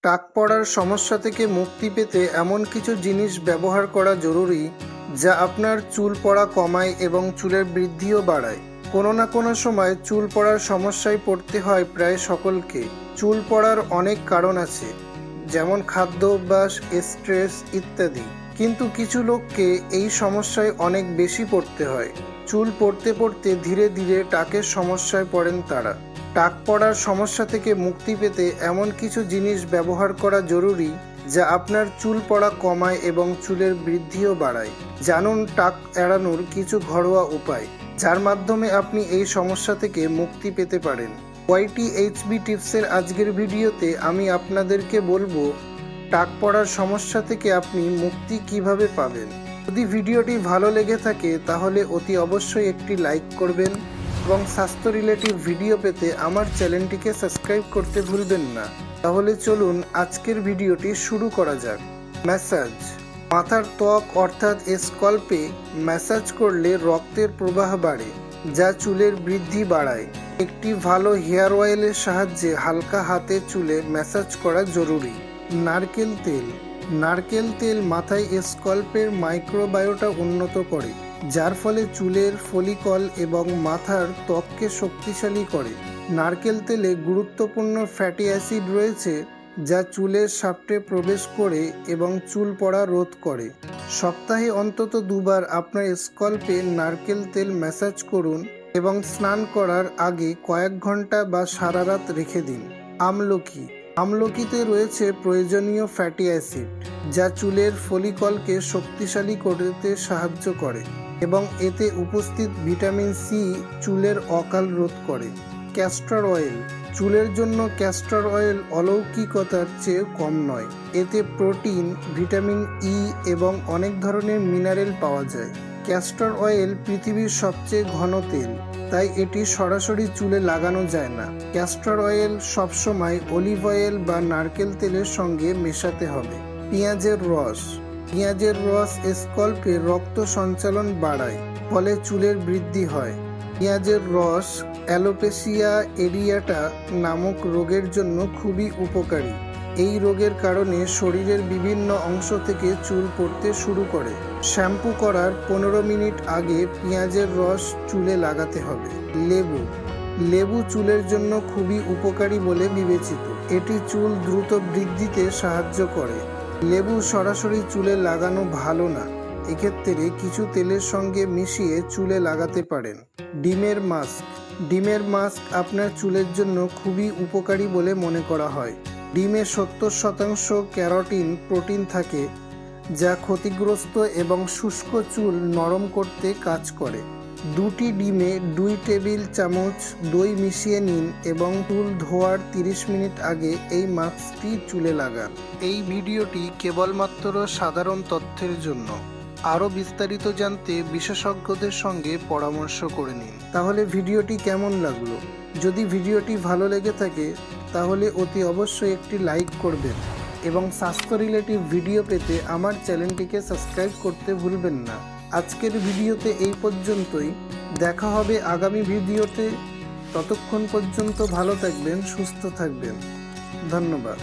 টাক পড়ার সমস্যা থেকে মুক্তি পেতে এমন কিছু জিনিস ব্যবহার করা জরুরি যা আপনার চুল পড়া কমায় এবং চুলের বৃদ্ধিও বাড়ায়। কোনো না কোনো সময় চুল পড়ার সমস্যায় পড়তে হয় প্রায় সকলকে। চুল পড়ার অনেক কারণ আছে, যেমন খাদ্য অভ্যাস, স্ট্রেস ইত্যাদি। কিন্তু কিছু লোককে এই সমস্যায় অনেক বেশি পড়তে হয়। চুল পড়তে পড়তে ধীরে ধীরে টাকের সমস্যায় পড়েন তারা। টাক পড়ার সমস্যা থেকে মুক্তি পেতে এমন কিছু জিনিস ব্যবহার করা জরুরি যা আপনার চুল পড়া কমায় এবং চুলের বৃদ্ধিও বাড়ায়। জানুন টাক এড়ানোর কিছু ঘরোয়া উপায়, যার মাধ্যমে আপনি এই সমস্যা থেকে মুক্তি পেতে পারেন। YTHB টিপসের আজকের ভিডিওতে আমি আপনাদেরকে বলবো টাক পড়ার সমস্যা থেকে আপনি মুক্তি কিভাবে পাবেন। যদি ভিডিওটি ভালো লেগে থাকে তাহলে অতি অবশ্যই একটি লাইক করবেন এবং স্বাস্থ্য রিলেটিভ ভিডিও পেতে আমার চ্যানেলটিকে সাবস্ক্রাইব করতে ভুলবেন না। তাহলে চলুন আজকের ভিডিওটি শুরু করা যাক। ম্যাসাজ। মাথার ত্বক অর্থাৎ স্ক্যাল্পে ম্যাসাজ করলে রক্তের প্রবাহ বাড়ে, যা চুলের বৃদ্ধি বাড়ায়। একটি ভালো হেয়ার অয়েলের সাহায্যে হালকা হাতে চুলে ম্যাসাজ করা জরুরি। নারকেল তেল। নারকেল তেল মাথায় স্ক্যাল্পের মাইক্রোবায়োটা উন্নত করে, যার ফলে চুলের ফলিকল এবং মাথার ত্বককে শক্তিশালী করে। নারকেল তেলে গুরুত্বপূর্ণ ফ্যাটি অ্যাসিড রয়েছে যা চুলের শাফটে প্রবেশ করে এবং চুল পড়া রোধ করে। সপ্তাহে অন্তত দুবার আপনার স্ক্যাল্পে নারকেল তেল ম্যাসাজ করুন এবং স্নান করার আগে কয়েক ঘন্টা বা সারা রাত রেখে দিন। আমলকি। আমলকিতে রয়েছে প্রয়োজনীয় ফ্যাটি অ্যাসিড যা চুলের ফলিকলকে শক্তিশালী করতে সাহায্য করে এবং এতে উপস্থিত ভিটামিন সি চুলের অকাল রোধ করে। Castor oil. চুলের জন্য ক্যাস্টর অয়েল অলৌকিকতার চেয়ে কম নয়। এতে প্রোটিন, ভিটামিন ই এবং অনেক ধরনের মিনারেল পাওয়া যায়। ক্যাস্টর অয়েল পৃথিবীর সবচেয়ে ঘন তেল, তাই এটি সরাসরি চুলে লাগানো যায় না। ক্যাস্টর অয়েল সবসময় অলিভ অয়েল বা নারকেল তেলের সঙ্গে মেশাতে হবে। পেঁয়াজের রস। পেঁয়াজের রস স্ক্যাল্পে রক্ত সঞ্চালন বাড়ায়, ফলে চুলের বৃদ্ধি হয়। পেঁয়াজের রস অ্যালোপেসিয়া এরিয়াটা নামক রোগের জন্য খুবই উপকারী। এই রোগের কারণে শরীরের বিভিন্ন অংশ থেকে চুল পড়তে শুরু করে। শ্যাম্পু করার 15 মিনিট আগে পেঁয়াজের রস চুলে লাগাতে হবে। লেবু। লেবু চুলের জন্য খুবই উপকারী বলে বিবেচিত। এটি চুল দ্রুত বৃদ্ধিতে সাহায্য করে। লেবু সরাসরি চুলে লাগানো ভালো না, এক্ষেত্রে কিছু তেলের সঙ্গে মিশিয়ে চুলে লাগাতে পারেন। ডিমের মাস্ক। ডিমের মাস্ক আপনার চুলের জন্য খুবই উপকারী বলে মনে করা হয়। ডিমে 70% ক্যারোটিন প্রোটিন থাকে, যা ক্ষতিগ্রস্ত এবং শুষ্ক চুল নরম করতে কাজ করে। 2টি ডিমে 2 টেবিল চামচ দই মিশিয়ে নিন এবং চুল ধোয়ার 30 মিনিট আগে এই মাস্কটি চুলে লাগান। এই ভিডিওটি কেবলমাত্র সাধারণ তথ্যের জন্য। আরও বিস্তারিত জানতে বিশেষজ্ঞদের সঙ্গে পরামর্শ করে নিন। তাহলে ভিডিওটি কেমন লাগলো? যদি ভিডিওটি ভালো লেগে থাকে তাহলে অতি অবশ্যই একটি লাইক করবেন এবং স্বাস্থ্য রিলেটিভ ভিডিও পেতে আমার চ্যানেলটিকে সাবস্ক্রাইব করতে ভুলবেন না। আজকের ভিডিওতে এই পর্যন্তই। দেখা হবে আগামী ভিডিওতে। ততক্ষণ পর্যন্ত ভালো থাকবেন, সুস্থ থাকবেন। ধন্যবাদ।